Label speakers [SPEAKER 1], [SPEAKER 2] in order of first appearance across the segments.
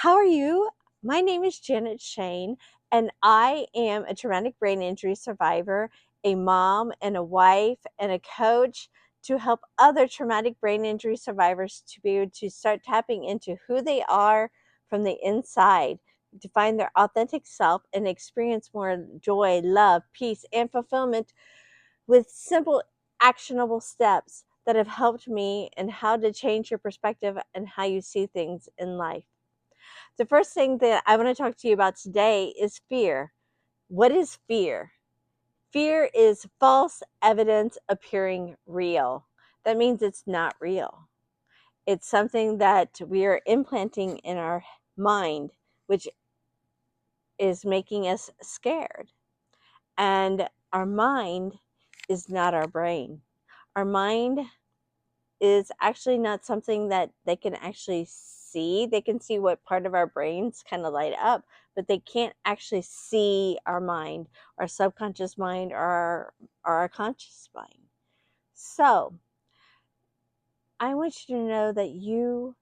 [SPEAKER 1] How are you? My name is Janet Shane, and I am a traumatic brain injury survivor, a mom, and a wife, and a coach to help other traumatic brain injury survivors to be able to start tapping into who they are from the inside, to find their authentic self and experience more joy, love, peace, and fulfillment with simple, actionable steps that have helped me and how to change your perspective and how you see things in life. The first thing that I want to talk to you about today is fear. What is fear? Fear is false evidence appearing real. That means it's not real. It's something that we are implanting in our mind, which is making us scared. And our mind is not our brain. Our mind is actually not something that they can actually see. They can see what part of our brains kind of light up, but they can't actually see our mind, our subconscious mind, or our conscious mind. So I want you to know that you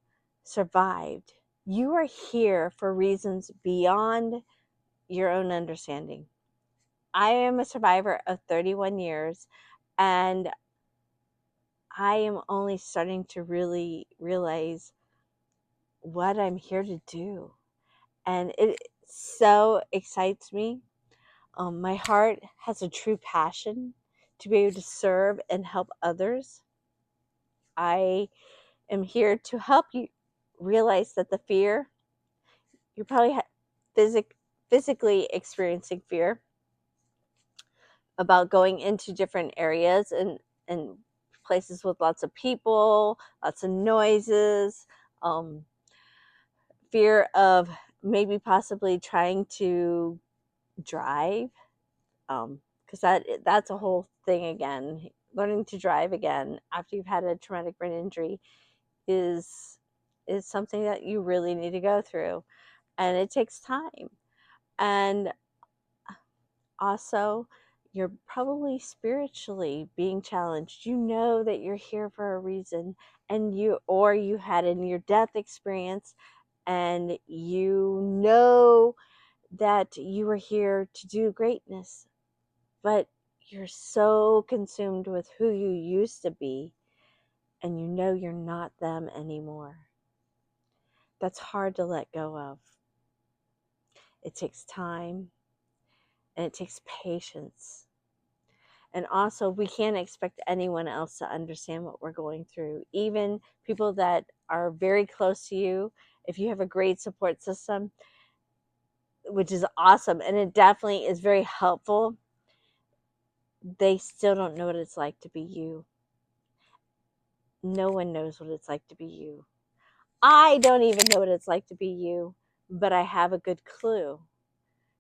[SPEAKER 1] survived. You are here for reasons beyond your own understanding. I am a survivor of 31 years, and I am only starting to really realize what I'm here to do. And it so excites me. My heart has a true passion to be able to serve and help others. I am here to help you realize that the fear, you're probably physically experiencing fear about going into different areas and places with lots of people, lots of noises, um, fear of maybe possibly trying to drive, because that's a whole thing again. Learning to drive again after you've had a traumatic brain injury is something that you really need to go through, and it takes time. And also, you're probably spiritually being challenged. You know that you're here for a reason, and you had a near death experience, and you know that you are here to do greatness, but you're so consumed with who you used to be, and you know you're not them anymore. That's hard to let go of. It takes time, and it takes patience. And also, we can't expect anyone else to understand what we're going through. Even people that are very close to you, if you have a great support system, which is awesome, and it definitely is very helpful, they still don't know what it's like to be you. No one knows what it's like to be you. I don't even know what it's like to be you, but I have a good clue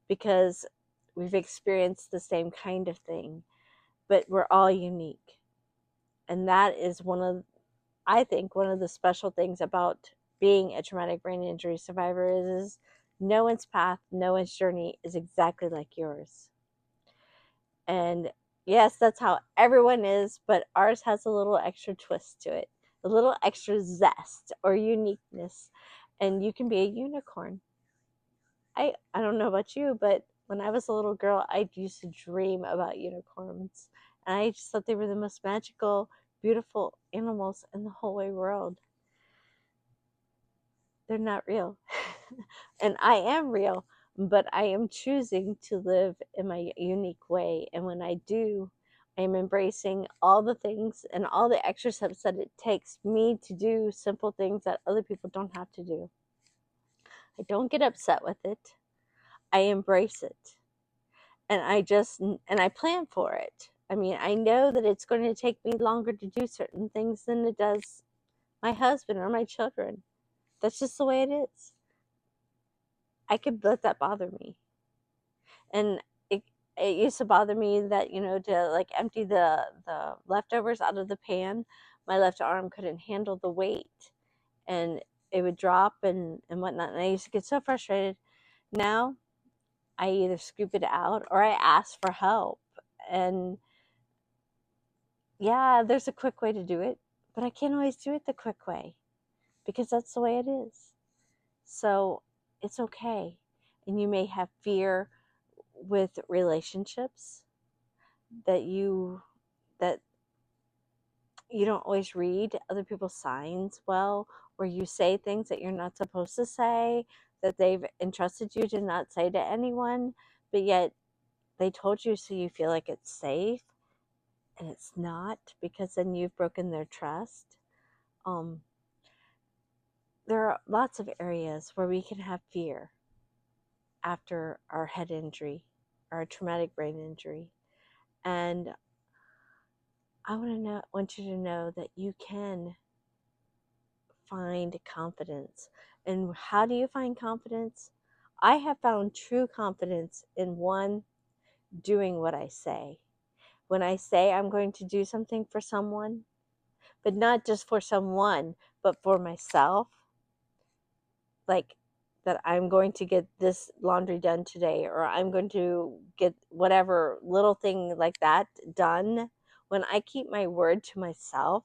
[SPEAKER 1] because we've experienced the same kind of thing, but we're all unique. And that is I think, one of the special things about being a traumatic brain injury survivor is no one's path, no one's journey is exactly like yours. And yes, that's how everyone is, but ours has a little extra twist to it, a little extra zest or uniqueness. And you can be a unicorn. I don't know about you, but when I was a little girl, I used to dream about unicorns. And I just thought they were the most magical, beautiful animals in the whole wide world. They're not real. And I am real, but I am choosing to live in my unique way. And when I do, I am embracing all the things and all the extra steps that it takes me to do simple things that other people don't have to do. I don't get upset with it. I embrace it. And I plan for it. I mean, I know that it's going to take me longer to do certain things than it does my husband or my children. That's just the way it is. I could let that bother me. And it used to bother me that, to like empty the leftovers out of the pan, my left arm couldn't handle the weight, and it would drop and whatnot. And I used to get so frustrated. Now I either scoop it out or I ask for help. And yeah, there's a quick way to do it, but I can't always do it the quick way because that's the way it is. So it's okay. And you may have fear with relationships that that you don't always read other people's signs well, or you say things that you're not supposed to say, that they've entrusted you to not say to anyone, but yet they told you so you feel like it's safe, and it's not, because then you've broken their trust. There are lots of areas where we can have fear after our head injury, our traumatic brain injury. And I want you to know that you can find confidence. And how do you find confidence? I have found true confidence in, one, doing what I say. When I say I'm going to do something for someone, but not just for someone, but for myself, like that I'm going to get this laundry done today, or I'm going to get whatever little thing like that done. When I keep my word to myself,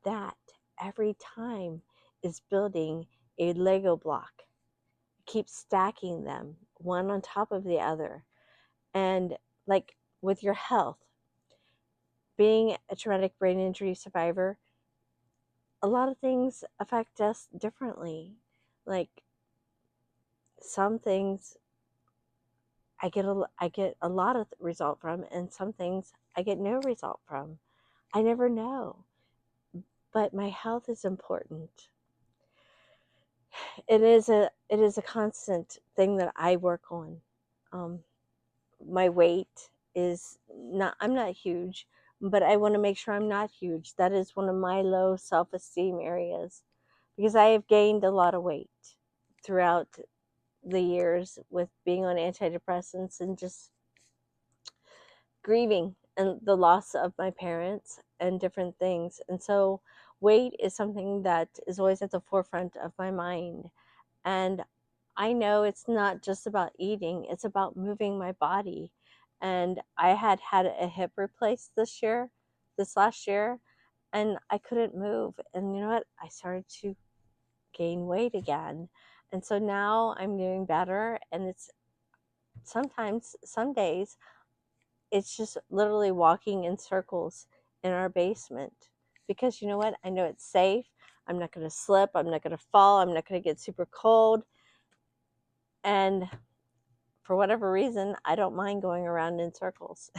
[SPEAKER 1] that every time is building a Lego block. Keep stacking them one on top of the other. And like with your health, being a traumatic brain injury survivor, a lot of things affect us differently. Like some things I get a lot of result from, and some things I get no result from. I never know. But my health is important. It is a constant thing that I work on. My weight is not, I'm not huge, but I want to make sure I'm not huge. That is one of my low self-esteem areas, because I have gained a lot of weight throughout the years with being on antidepressants and just grieving and the loss of my parents and different things. And so weight is something that is always at the forefront of my mind. And I know it's not just about eating, it's about moving my body. And I had a hip replaced this last year, and I couldn't move. And you know what? I started to gain weight again. And so now I'm doing better. And it's sometimes, some days, it's just literally walking in circles in our basement, because you know what? I know it's safe. I'm not going to slip. I'm not going to fall. I'm not going to get super cold. And for whatever reason, I don't mind going around in circles.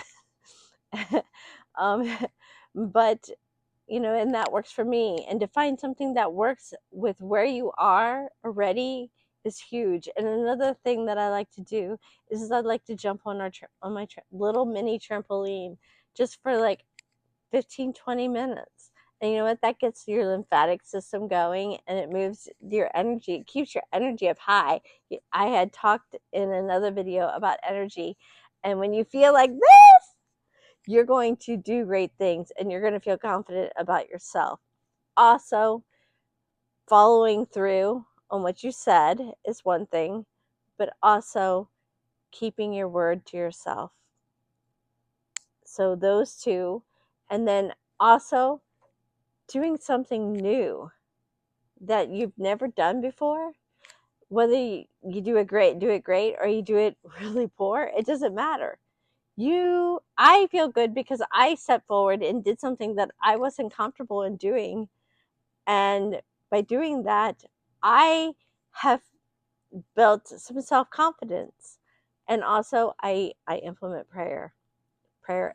[SPEAKER 1] um, but, and that works for me. And to find something that works with where you are already is huge. And another thing that I like to do is I'd like to jump on my little mini trampoline just for like 15-20 minutes. And you know what? That gets your lymphatic system going, and it moves your energy. It keeps your energy up high. I had talked in another video about energy. And when you feel like this, you're going to do great things, and you're going to feel confident about yourself. Also, following through on what you said is one thing, but also keeping your word to yourself. So those two. And then also doing something new that you've never done before. Whether you do it great, or you do it really poor, it doesn't matter. I feel good because I stepped forward and did something that I wasn't comfortable in doing. And by doing that, I have built some self-confidence. And also I implement prayer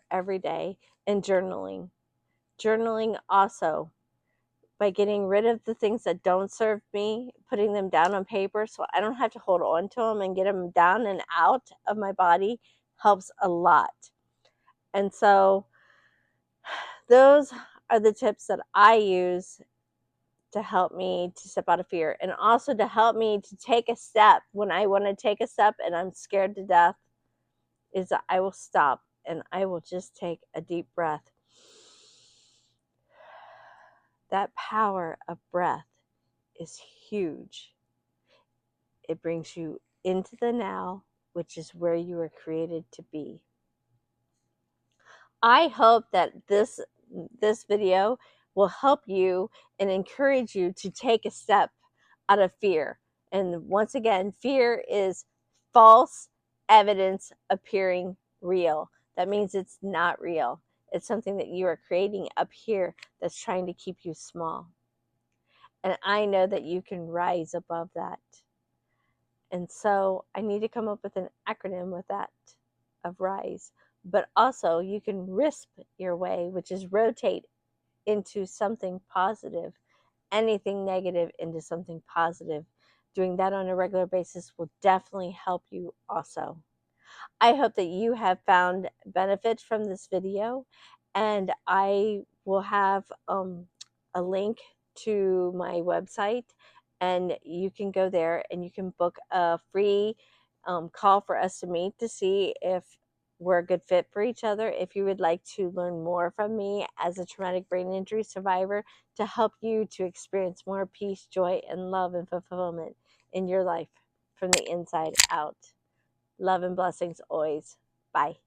[SPEAKER 1] every day, and journaling also, by getting rid of the things that don't serve me, putting them down on paper so I don't have to hold on to them, and get them down and out of my body, helps a lot. And so those are the tips that I use to help me to step out of fear, and also to help me to take a step when I want to take a step and I'm scared to death, is that I will stop and I will just take a deep breath. That power of breath is huge. It brings you into the now, which is where you were created to be. I hope that this video will help you and encourage you to take a step out of fear. And once again, fear is false evidence appearing real. That means it's not real. It's something that you are creating up here that's trying to keep you small. And I know that you can rise above that. And so I need to come up with an acronym with that of rise. But also, you can RISP your way, which is rotate into something positive, anything negative into something positive. Doing that on a regular basis will definitely help you also. I hope that you have found benefit from this video, and I will have a link to my website, and you can go there and you can book a free call for us to meet to see if we're a good fit for each other. If you would like to learn more from me as a traumatic brain injury survivor to help you to experience more peace, joy, and love and fulfillment in your life from the inside out. Love and blessings always. Bye.